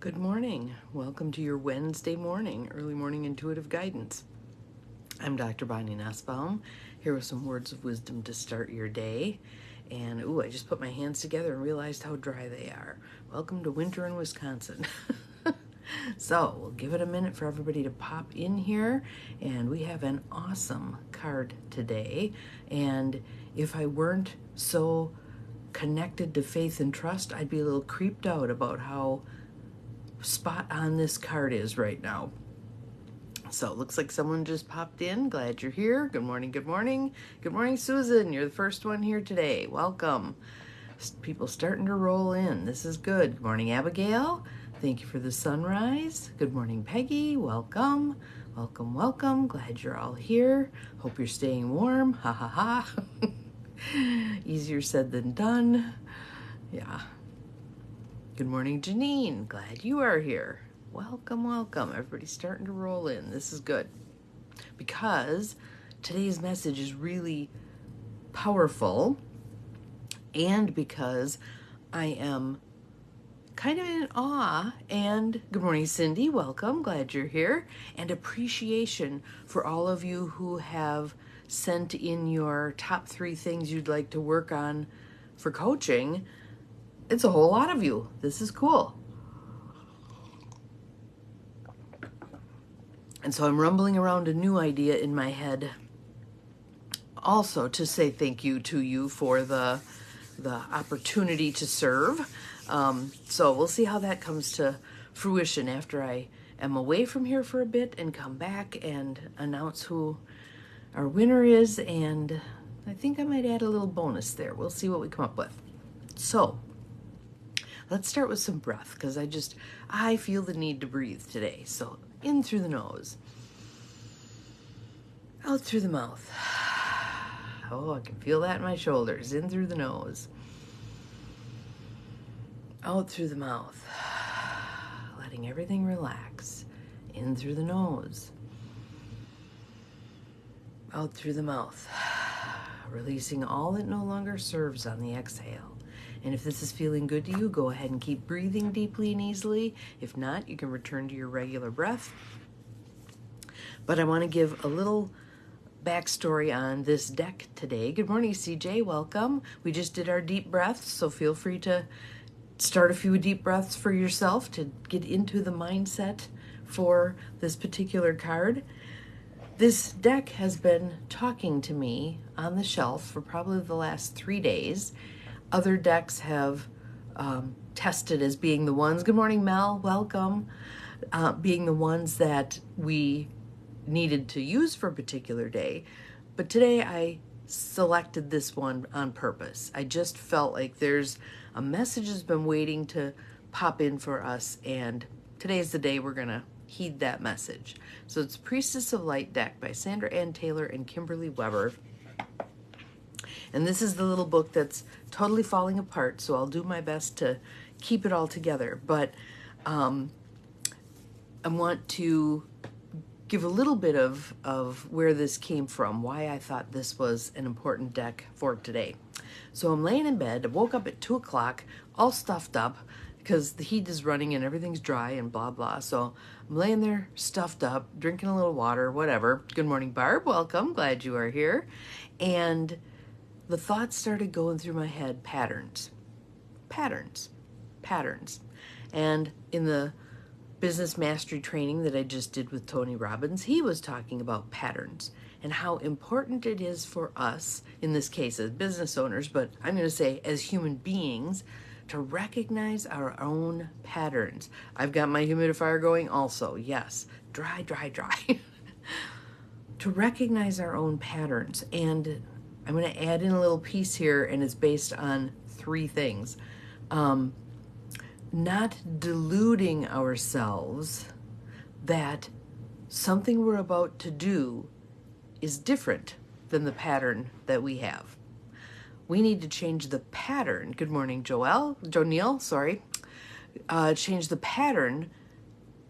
Good morning. Welcome to your Wednesday morning, early morning intuitive guidance. I'm Dr. Bonnie Nussbaum, here with some words of wisdom to start your day. And, I just put my hands together and realized how dry they are. Welcome to winter in Wisconsin. So, we'll give it a minute for everybody to pop in here. And we have an awesome card today. And if I weren't so connected to faith and trust, I'd be a little creeped out about how spot on this card is right now. So it looks like someone just popped in. Glad you're here. Good morning, good morning. Good morning, Susan. You're the first one here today. Welcome. People starting to roll in. This is good. Good morning, Abigail. Thank you for the sunrise. Good morning, Peggy. Welcome. Welcome, welcome. Glad you're all here. Hope you're staying warm. Ha ha ha. Easier said than done. Yeah. Good morning, Janine. Glad you are here. Welcome, welcome. Everybody's starting to roll in. This is good because today's message is really powerful and because I am kind of in awe and good morning, Cindy. Welcome. Glad you're here. And appreciation for all of you who have sent in your top 3 things you'd like to work on for coaching. It's a whole lot of you. This is cool. And so I'm rumbling around a new idea in my head also to say thank you to you for the opportunity to serve. So we'll see how that comes to fruition after I am away from here for a bit and come back and announce who our winner is. And I think I might add a little bonus there. We'll see what we come up with. So let's start with some breath because I feel the need to breathe today. So in through the nose, out through the mouth. Oh, I can feel that in my shoulders. In through the nose, out through the mouth, letting everything relax. In through the nose, out through the mouth, releasing all that no longer serves on the exhale. And if this is feeling good to you, go ahead and keep breathing deeply and easily. If not, you can return to your regular breath. But I want to give a little backstory on this deck today. Good morning, CJ. Welcome. We just did our deep breaths, so feel free to start a few deep breaths for yourself to get into the mindset for this particular card. This deck has been talking to me on the shelf for probably the last 3 days. Other decks have tested as being the ones, good morning, Mel, welcome, being the ones that we needed to use for a particular day. But today I selected this one on purpose. I just felt like there's a message has been waiting to pop in for us, and today's the day we're going to heed that message. So it's Priestess of Light deck by Sandra Ann Taylor and Kimberly Weber. And this is the little book that's totally falling apart, so I'll do my best to keep it all together. But I want to give a little bit of where this came from, why I thought this was an important deck for today. So I'm laying in bed. I woke up at 2 o'clock, all stuffed up, because the heat is running and everything's dry and blah, blah. So I'm laying there stuffed up, drinking a little water, whatever. Good morning, Barb. Welcome. Glad you are here. And the thoughts started going through my head, patterns. And in the business mastery training that I just did with Tony Robbins, he was talking about patterns and how important it is for us, in this case as business owners, but I'm going to say as human beings, to recognize our own patterns. I've got my humidifier going also. Yes, dry. To recognize our own patterns. And I'm going to add in a little piece here, and it's based on 3 things. Not deluding ourselves that something we're about to do is different than the pattern that we have. We need to change the pattern. Good morning, Joneel, sorry. Change the pattern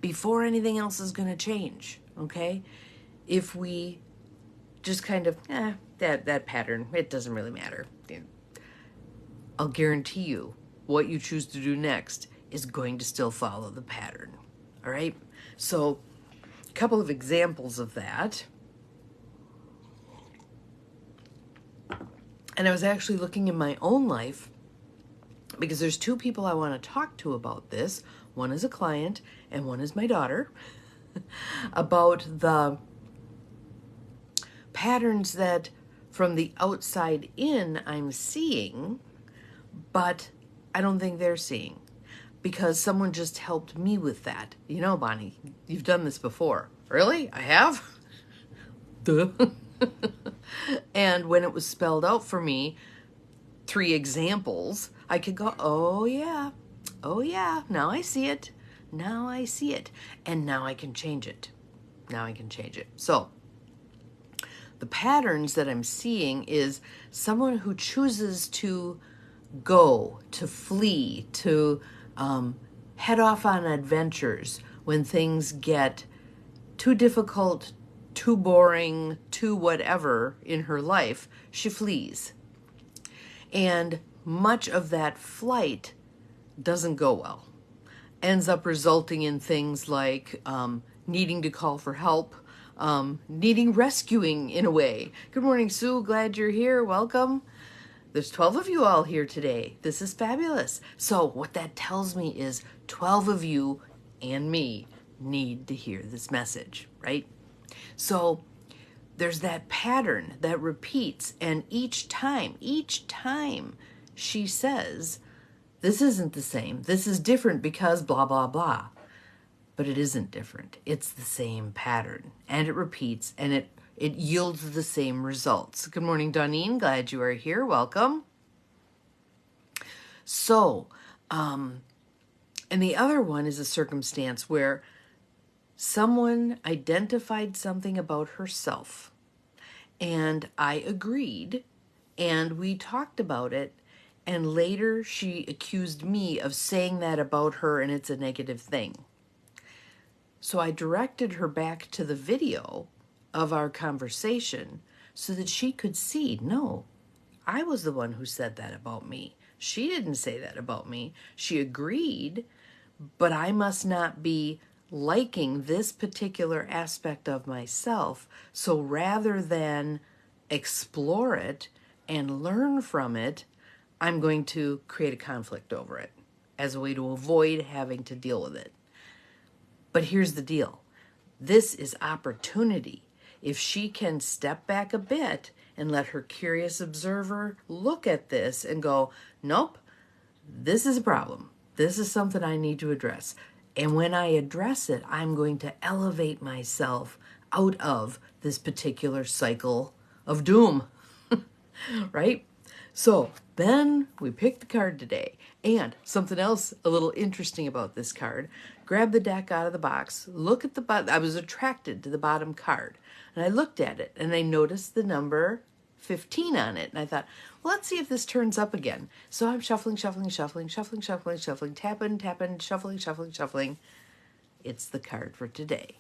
before anything else is going to change, okay? If we just kind of, that pattern, it doesn't really matter. I'll guarantee you what you choose to do next is going to still follow the pattern. All right? So, a couple of examples of that. And I was actually looking in my own life because there's two people I want to talk to about this. One is a client and one is my daughter about the patterns that from the outside in I'm seeing, but I don't think they're seeing because someone just helped me with that. You know, Bonnie, you've done this before. Really? I have? Duh. And when it was spelled out for me, 3 examples, I could go, oh yeah, now I see it. Now I see it. And now I can change it. So, the patterns that I'm seeing is someone who chooses to go, to flee, to head off on adventures when things get too difficult, too boring, too whatever in her life, she flees. And much of that flight doesn't go well. Ends up resulting in things like needing to call for help, needing rescuing in a way. Good morning, Sue. Glad you're here. Welcome. There's 12 of you all here today. This is fabulous. So what that tells me is 12 of you and me need to hear this message, right? So there's that pattern that repeats, and each time she says, this isn't the same, this is different because blah, blah, blah. But it isn't different. It's the same pattern, and it repeats, and it yields the same results. Good morning, Donine. Glad you are here. Welcome. So, and the other one is a circumstance where someone identified something about herself, and I agreed, and we talked about it, and later she accused me of saying that about her, and it's a negative thing. So I directed her back to the video of our conversation so that she could see, no, I was the one who said that about me. She didn't say that about me. She agreed, but I must not be liking this particular aspect of myself. So rather than explore it and learn from it, I'm going to create a conflict over it as a way to avoid having to deal with it. But here's the deal. This is opportunity. If she can step back a bit and let her curious observer look at this and go, nope, this is a problem. This is something I need to address. And when I address it, I'm going to elevate myself out of this particular cycle of doom, right? So then we picked the card today. And something else a little interesting about this card, grab the deck out of the box, look at the bottom. I was attracted to the bottom card. And I looked at it and I noticed the number 15 on it. And I thought, well, let's see if this turns up again. So I'm shuffling, tapping, shuffling. It's the card for today.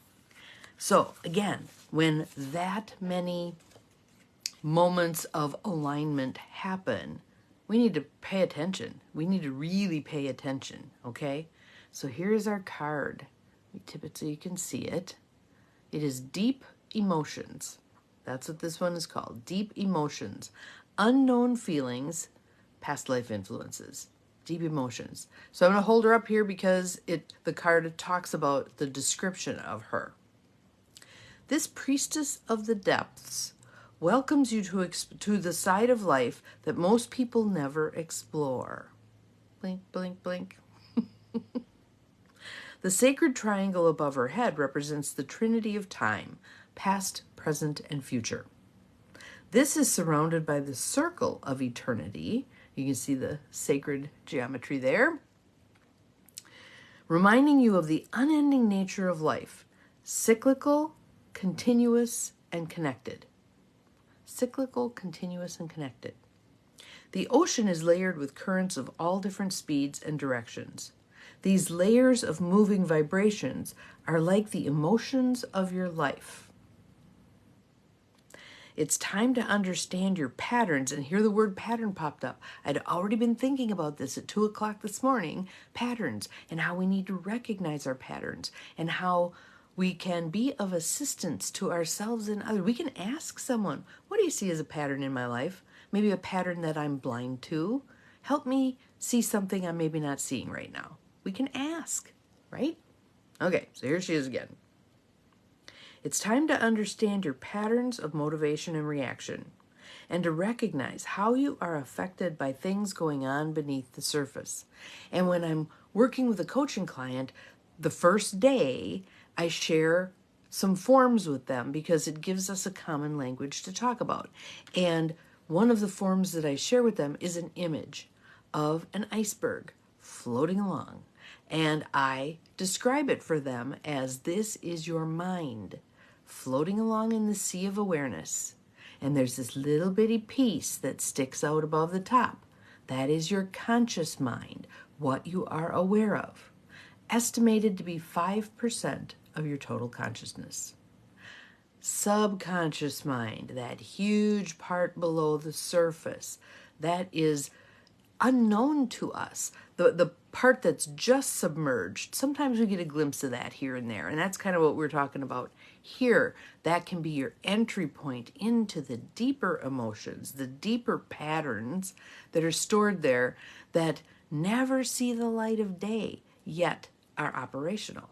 So again, when that many moments of alignment happen, we need to pay attention. We need to really pay attention, okay? So here's our card. We tip it so you can see it. It is deep emotions. That's what this one is called. Deep emotions. Unknown feelings, past life influences. Deep emotions. So I'm going to hold her up here because the card talks about the description of her. This priestess of the depths welcomes you to the side of life that most people never explore. Blink, blink, blink. The sacred triangle above her head represents the trinity of time, past, present, and future. This is surrounded by the circle of eternity. You can see the sacred geometry there, reminding you of the unending nature of life, cyclical, continuous, and connected. Cyclical, continuous, and connected. The ocean is layered with currents of all different speeds and directions. These layers of moving vibrations are like the emotions of your life. It's time to understand your patterns. And here the word pattern popped up. I'd already been thinking about this at 2 o'clock this morning, patterns, and how we need to recognize our patterns and how we can be of assistance to ourselves and others. We can ask someone, what do you see as a pattern in my life? Maybe a pattern that I'm blind to. Help me see something I'm maybe not seeing right now. We can ask, right? Okay, so here she is again. It's time to understand your patterns of motivation and reaction, and to recognize how you are affected by things going on beneath the surface. And when I'm working with a coaching client, the first day I share some forms with them because it gives us a common language to talk about. And one of the forms that I share with them is an image of an iceberg floating along. And I describe it for them as this is your mind floating along in the sea of awareness. And there's this little bitty piece that sticks out above the top. That is your conscious mind, what you are aware of, estimated to be 5% of your total consciousness. Subconscious mind, that huge part below the surface, that is unknown to us. The part that's just submerged, sometimes we get a glimpse of that here and there, and that's kind of what we're talking about here. That can be your entry point into the deeper emotions, the deeper patterns that are stored there that never see the light of day, yet are operational.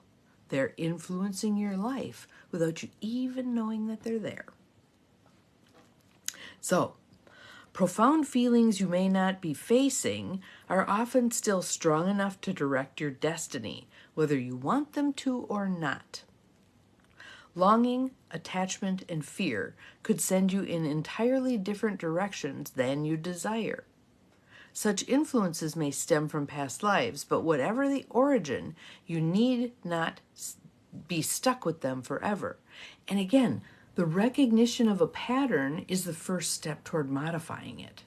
They're influencing your life without you even knowing that they're there. So, profound feelings you may not be facing are often still strong enough to direct your destiny, whether you want them to or not. Longing, attachment, and fear could send you in entirely different directions than you desire. Such influences may stem from past lives, but whatever the origin, you need not be stuck with them forever. And again, the recognition of a pattern is the first step toward modifying it.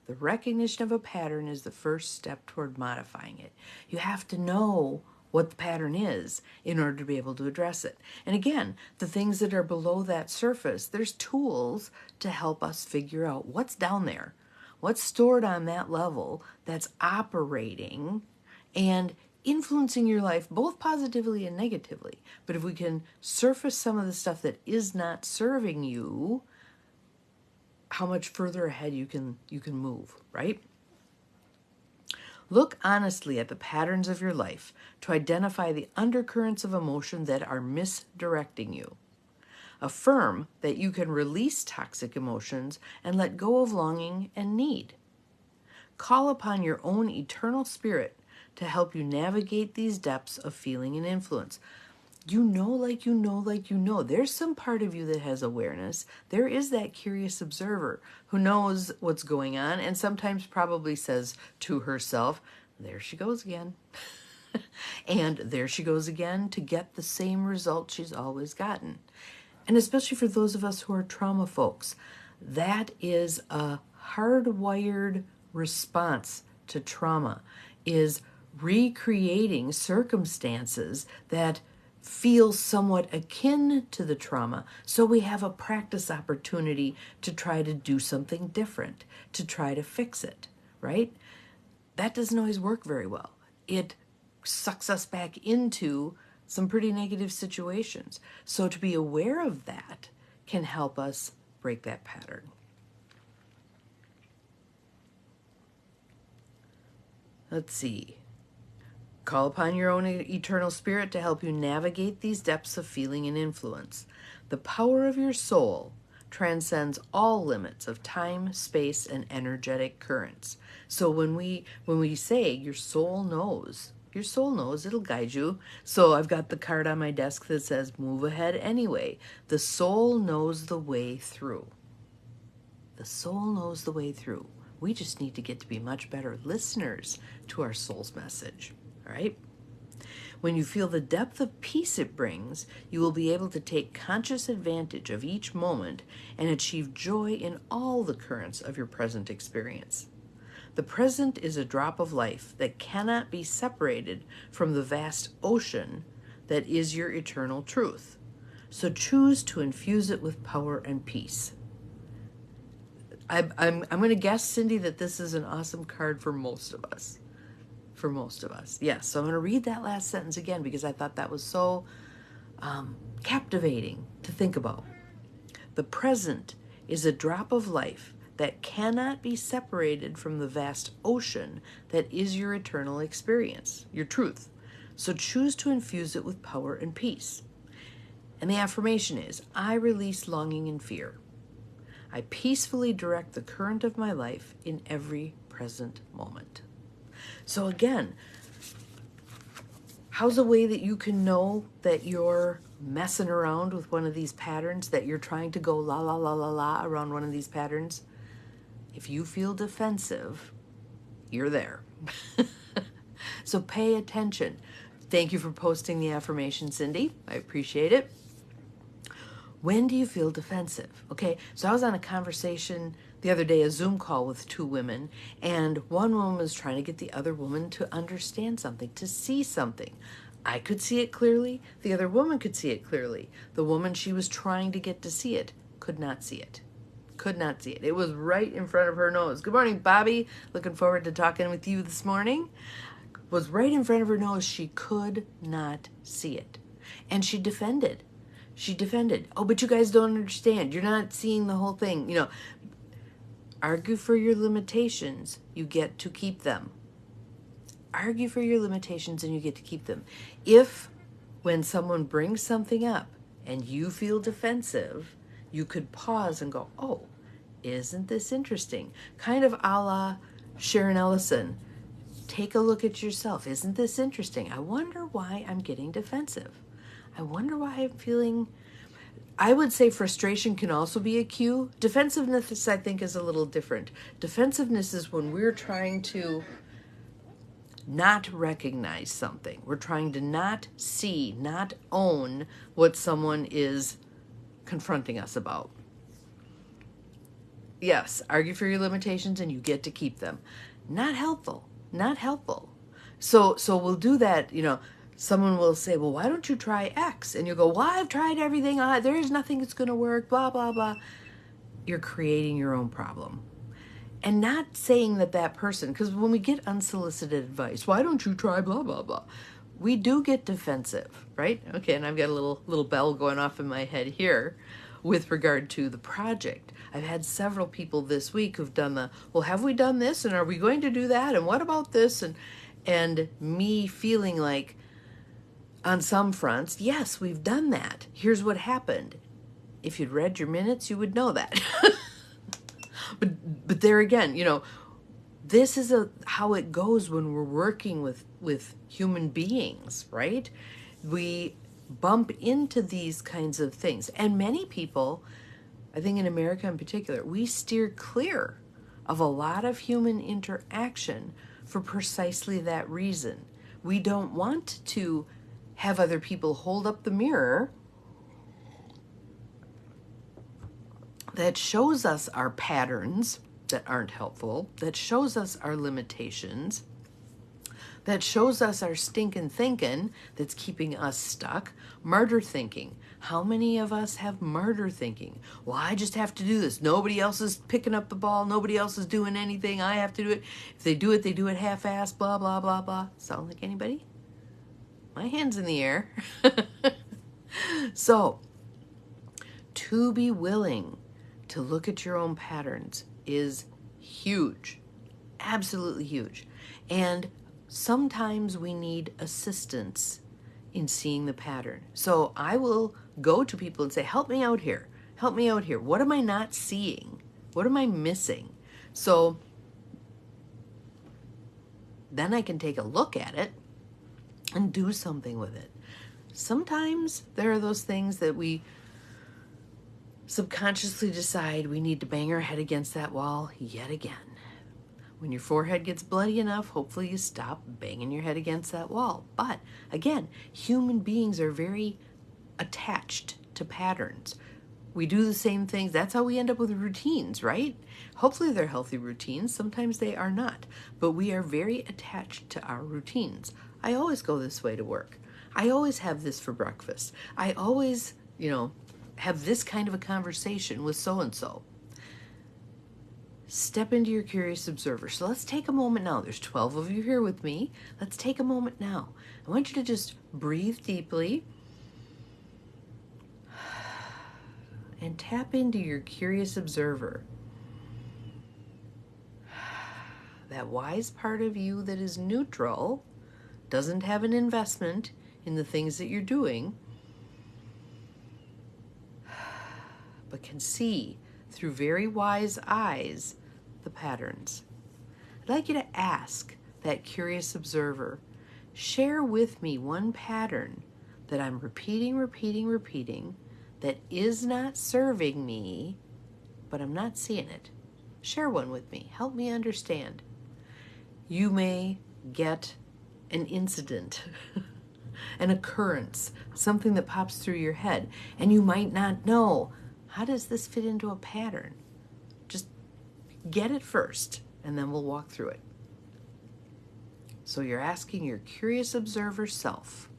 The recognition of a pattern is the first step toward modifying it. You have to know what the pattern is in order to be able to address it. And again, the things that are below that surface, there's tools to help us figure out what's down there, what's stored on that level that's operating and influencing your life both positively and negatively. But if we can surface some of the stuff that is not serving you, how much further ahead you can move, right? Look honestly at the patterns of your life to identify the undercurrents of emotion that are misdirecting you. Affirm that you can release toxic emotions and let go of longing and need. Call upon your own eternal spirit to help you navigate these depths of feeling and influence. You know. There's some part of you that has awareness. There is that curious observer who knows what's going on and sometimes probably says to herself, there she goes again. And there she goes again to get the same result she's always gotten. And especially for those of us who are trauma folks, that is a hardwired response to trauma, is recreating circumstances that feel somewhat akin to the trauma. So we have a practice opportunity to try to do something different, to try to fix it, right? That doesn't always work very well. It sucks us back into some pretty negative situations. So to be aware of that can help us break that pattern. Let's see. Call upon your own eternal spirit to help you navigate these depths of feeling and influence. The power of your soul transcends all limits of time, space, and energetic currents. So when we say your soul knows, it'll guide you. So I've got the card on my desk that says move ahead anyway. The soul knows the way through. The soul knows the way through. We just need to get to be much better listeners to our soul's message. All right? When you feel the depth of peace it brings, you will be able to take conscious advantage of each moment and achieve joy in all the currents of your present experience. The present is a drop of life that cannot be separated from the vast ocean that is your eternal truth. So choose to infuse it with power and peace. I'm going to guess, Cindy, that this is an awesome card for most of us. For most of us. Yes. So I'm going to read that last sentence again because I thought that was so captivating to think about. The present is a drop of life that cannot be separated from the vast ocean that is your eternal experience, your truth. So choose to infuse it with power and peace. And the affirmation is, I release longing and fear. I peacefully direct the current of my life in every present moment. So again, how's a way that you can know that you're messing around with one of these patterns, that you're trying to go la la la la la around one of these patterns? If you feel defensive, you're there. So pay attention. Thank you for posting the affirmation, Cindy. I appreciate it. When do you feel defensive? Okay, so I was on a conversation the other day, a Zoom call with two women, and one woman was trying to get the other woman to understand something, to see something. I could see it clearly. The other woman could see it clearly. The woman she was trying to get to see it could not see it. Could not see it. It was right in front of her nose. Good morning, Bobby. Looking forward to talking with you this morning. Was right in front of her nose. She could not see it. And she defended. She defended. Oh, but you guys don't understand. You're not seeing the whole thing. You know, argue for your limitations. You get to keep them. Argue for your limitations and you get to keep them. If, when someone brings something up and you feel defensive, you could pause and go, oh, isn't this interesting? Kind of a la Sharon Ellison. Take a look at yourself. Isn't this interesting? I wonder why I'm getting defensive. I wonder why I'm feeling... I would say frustration can also be a cue. Defensiveness, I think, is a little different. Defensiveness is when we're trying to not recognize something. We're trying to not see, not own what someone is confronting us about. Yes, argue for your limitations and you get to keep them. Not helpful. Not helpful. So we'll do that, you know. Someone will say, well, why don't you try X? And you go, well, I've tried everything. There is nothing that's going to work, blah, blah, blah. You're creating your own problem. And not saying that person, because when we get unsolicited advice, why don't you try blah, blah, blah? We do get defensive, right? Okay, and I've got a little bell going off in my head here with regard to the project. I've had several people this week who've done well, have we done this? And are we going to do that? And what about this? And me feeling like, on some fronts, yes, we've done that. Here's what happened. If you'd read your minutes, you would know that. But there again, you know, this is how it goes when we're working with human beings, right? We bump into these kinds of things. And many people, I think in America in particular, we steer clear of a lot of human interaction for precisely that reason. We don't want to have other people hold up the mirror that shows us our patterns that aren't helpful, that shows us our limitations, that shows us our stinking thinking that's keeping us stuck. Martyr thinking. How many of us have martyr thinking? Well, I just have to do this. Nobody else is picking up the ball. Nobody else is doing anything. I have to do it. If they do it half-assed, blah, blah, blah, blah. Sound like anybody? My hand's in the air. So, to be willing to look at your own patterns is huge. Absolutely huge. And sometimes we need assistance in seeing the pattern. So I will go to people and say, help me out here. Help me out here. What am I not seeing? What am I missing? So then I can take a look at it and do something with it. Sometimes there are those things that we subconsciously decide we need to bang our head against that wall yet again. When your forehead gets bloody enough, hopefully you stop banging your head against that wall. But again, human beings are very attached to patterns. We do the same things. That's how we end up with routines, right? Hopefully they're healthy routines. Sometimes they are not. But we are very attached to our routines. I always go this way to work. I always have this for breakfast. I always have this kind of a conversation with so-and-so. Step into your curious observer. So let's take a moment now. There's 12 of you here with me. Let's take a moment now. I want you to just breathe deeply and tap into your curious observer. That wise part of you that is neutral, doesn't have an investment in the things that you're doing, but can see through very wise eyes the patterns. I'd like you to ask that curious observer, share with me one pattern that I'm repeating, that is not serving me, but I'm not seeing it. Share one with me. Help me understand. You may get an incident, an occurrence, something that pops through your head, and you might not know, how does this fit into a pattern? Just get it first, and then we'll walk through it. So you're asking your curious observer self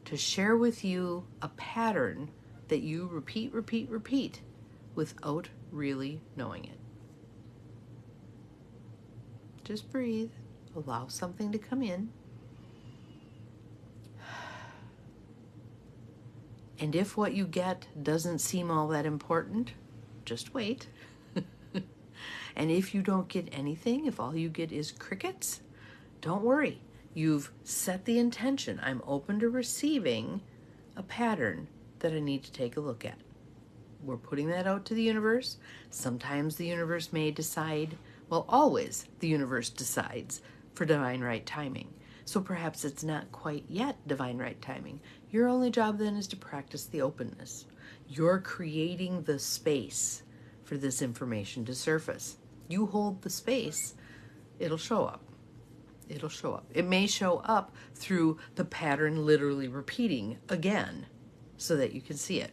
to share with you a pattern that you repeat without really knowing it. Just breathe. Allow something to come in. And if what you get doesn't seem all that important, just wait. And if you don't get anything, if all you get is crickets, don't worry. You've set the intention. I'm open to receiving a pattern that I need to take a look at. We're putting that out to the universe. Sometimes the universe may decide, well, always the universe decides for divine right timing. So perhaps it's not quite yet divine right timing. Your only job then is to practice the openness. You're creating the space for this information to surface. You hold the space, it'll show up. It'll show up. It may show up through the pattern literally repeating again so that you can see it.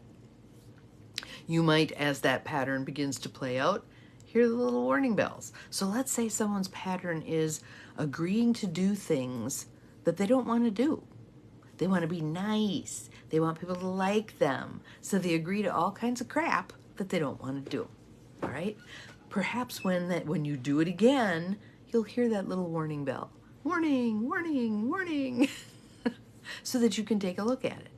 You might, as that pattern begins to play out, hear the little warning bells. So let's say someone's pattern is agreeing to do things that they don't want to do. They want to be nice. They want people to like them. So they agree to all kinds of crap that they don't want to do. All right? Perhaps when you do it again, you'll hear that little warning bell. Warning, warning, warning. So that you can take a look at it.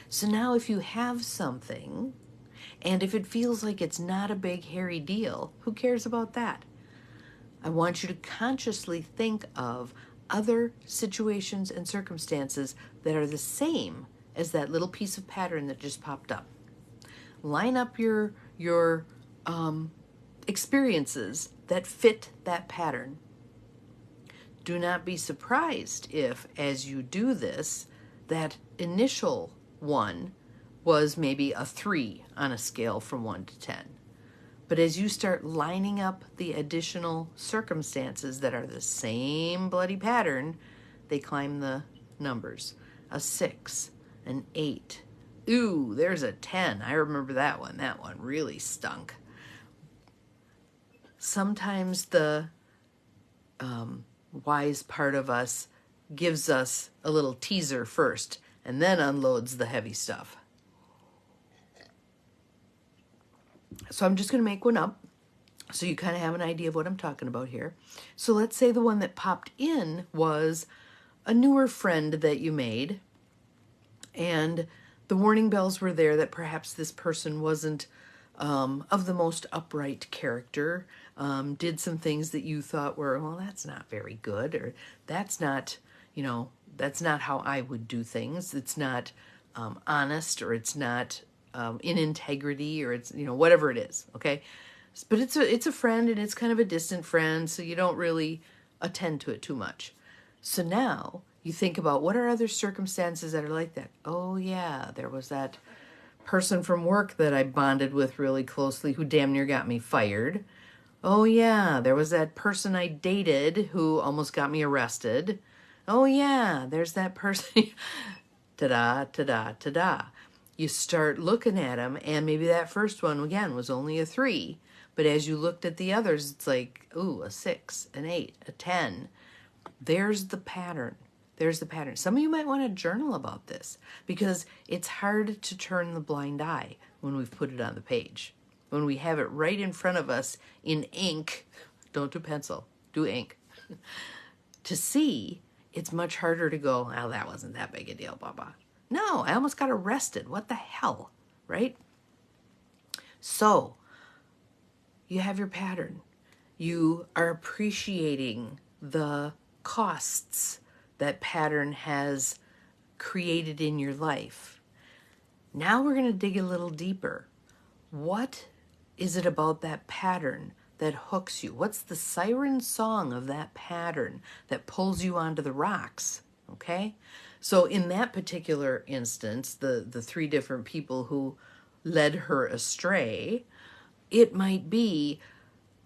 So now if you have something, and if it feels like it's not a big hairy deal, who cares about that? I want you to consciously think of other situations and circumstances that are the same as that little piece of pattern that just popped up. Line up your experiences that fit that pattern. Do not be surprised if, as you do this, that initial one was maybe a 3 on a scale from 1 to 10. But as you start lining up the additional circumstances that are the same bloody pattern, they climb the numbers. A 6, an 8. Ooh, there's a 10. I remember that one. That one really stunk. Sometimes the wise part of us gives us a little teaser first and then unloads the heavy stuff. So I'm just going to make one up so you kind of have an idea of what I'm talking about here. So let's say the one that popped in was a newer friend that you made, and the warning bells were there that perhaps this person wasn't of the most upright character, did some things that you thought were, well, that's not very good, or that's not, that's not how I would do things. It's not honest, or it's not in integrity, or it's, whatever it is, okay? But it's a friend, and it's kind of a distant friend, so you don't really attend to it too much. So now you think about, what are other circumstances that are like that? Oh yeah, there was that person from work that I bonded with really closely who damn near got me fired. Oh yeah, there was that person I dated who almost got me arrested. Oh yeah, there's that person. Ta-da, ta-da, ta-da. You start looking at them, and maybe that first one, again, was only a 3. But as you looked at the others, it's like, ooh, a 6, an 8, a 10. There's the pattern. There's the pattern. Some of you might want to journal about this because it's hard to turn the blind eye when we've put it on the page. When we have it right in front of us in ink, don't do pencil, do ink. To see, it's much harder to go, oh, that wasn't that big a deal, blah, blah. No, I almost got arrested. What the hell, right? So, you have your pattern. You are appreciating the costs that pattern has created in your life. Now we're going to dig a little deeper. What is it about that pattern that hooks you? What's the siren song of that pattern that pulls you onto the rocks? Okay? So in that particular instance, the three different people who led her astray, it might be,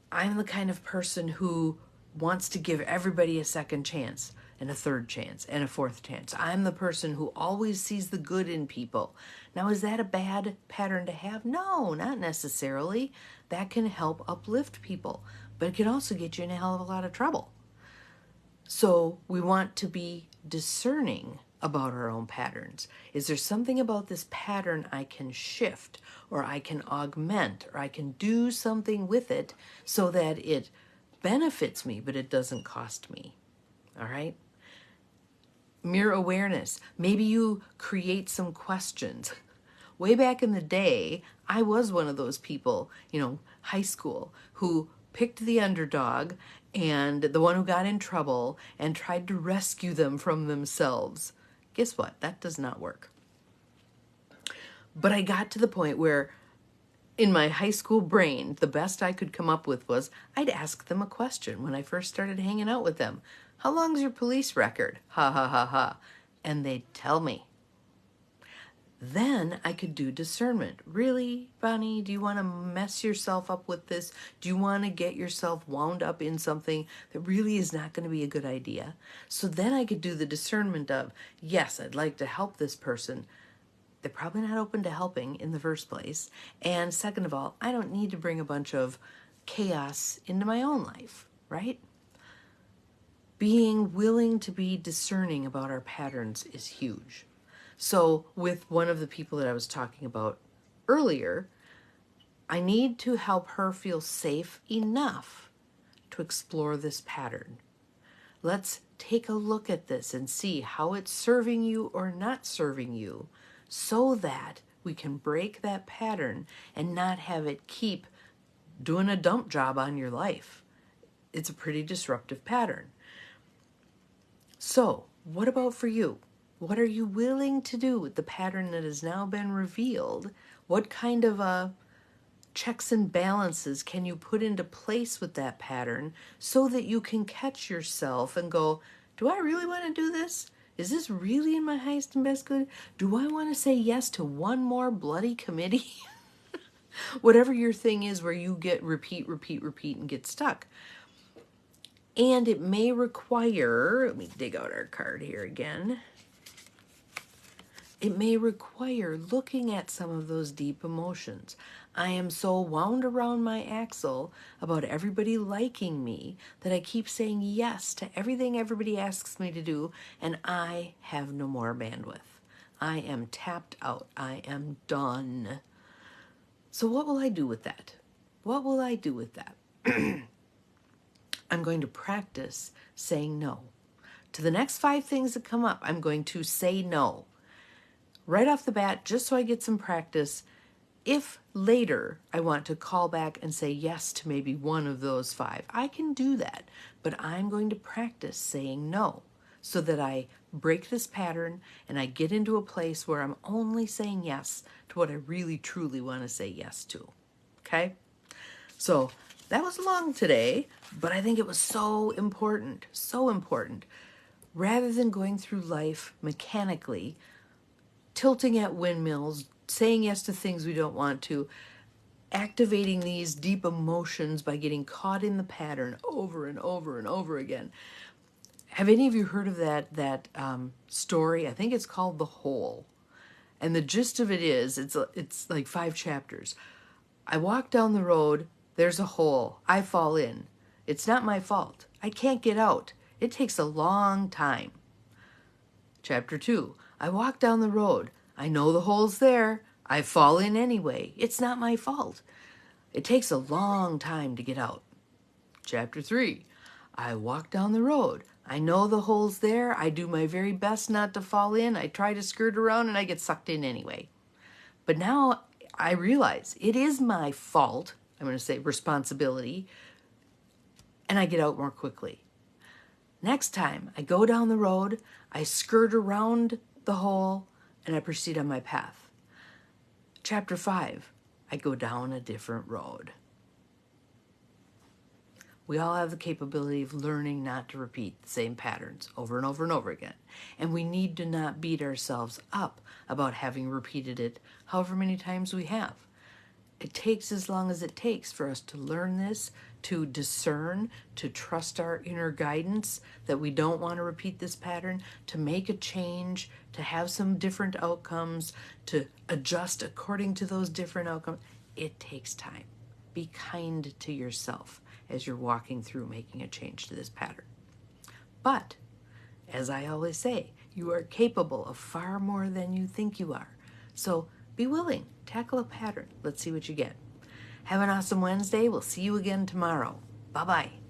I'm the kind of person who wants to give everybody a second chance and a third chance and a fourth chance. I'm the person who always sees the good in people. Now, is that a bad pattern to have? No, not necessarily. That can help uplift people, but it can also get you in a hell of a lot of trouble. So we want to be discerning about our own patterns. Is there something about this pattern I can shift, or I can augment, or I can do something with it so that it benefits me, but it doesn't cost me? All right? Mirror awareness. Maybe you create some questions. Way back in the day, I was one of those people, high school, who picked the underdog and the one who got in trouble and tried to rescue them from themselves. Guess what? That does not work. But I got to the point where in my high school brain, the best I could come up with was I'd ask them a question when I first started hanging out with them. How long's your police record? Ha ha ha ha. And they'd tell me. Then I could do discernment. Really, Bonnie, do you want to mess yourself up with this? Do you want to get yourself wound up in something that really is not going to be a good idea? So then I could do the discernment of, yes, I'd like to help this person. They're probably not open to helping in the first place. And second of all, I don't need to bring a bunch of chaos into my own life, right? Being willing to be discerning about our patterns is huge. So with one of the people that I was talking about earlier, I need to help her feel safe enough to explore this pattern. Let's take a look at this and see how it's serving you or not serving you so that we can break that pattern and not have it keep doing a dump job on your life. It's a pretty disruptive pattern. So, what about for you? What are you willing to do with the pattern that has now been revealed? What kind of checks and balances can you put into place with that pattern so that you can catch yourself and go, do I really want to do this? Is this really in my highest and best good? Do I want to say yes to one more bloody committee? Whatever your thing is where you get repeat, and get stuck. And it may require, let me dig out our card here again. It may require looking at some of those deep emotions. I am so wound around my axle about everybody liking me that I keep saying yes to everything everybody asks me to do, and I have no more bandwidth. I am tapped out. I am done. So what will I do with that? What will I do with that? I'm going to practice saying no. To the next 5 things that come up, I'm going to say no. Right off the bat, just so I get some practice, if later I want to call back and say yes to maybe one of those 5, I can do that. But I'm going to practice saying no so that I break this pattern and I get into a place where I'm only saying yes to what I really, truly want to say yes to. Okay? So that was long today, but I think it was so important, so important. Rather than going through life mechanically, tilting at windmills, saying yes to things we don't want to, activating these deep emotions by getting caught in the pattern over and over and over again. Have any of you heard of that story? I think it's called The Hole. And the gist of it is, it's like 5 chapters. I walk down the road, there's a hole, I fall in. It's not my fault. I can't get out. It takes a long time. Chapter 2. I walk down the road. I know the hole's there. I fall in anyway. It's not my fault. It takes a long time to get out. Chapter 3. I walk down the road. I know the hole's there. I do my very best not to fall in. I try to skirt around and I get sucked in anyway. But now I realize it is my fault. I'm going to say responsibility. And I get out more quickly. Next time I go down the road, I skirt around the hole and I proceed on my path. Chapter 5. I go down a different road. We all have the capability of learning not to repeat the same patterns over and over and over again. And we need to not beat ourselves up about having repeated it however many times we have. It takes as long as it takes for us to learn this, to discern, to trust our inner guidance that we don't want to repeat this pattern, to make a change, to have some different outcomes, to adjust according to those different outcomes. It takes time. Be kind to yourself as you're walking through making a change to this pattern. But, as I always say, you are capable of far more than you think you are. So be willing, tackle a pattern. Let's see what you get. Have an awesome Wednesday. We'll see you again tomorrow. Bye-bye.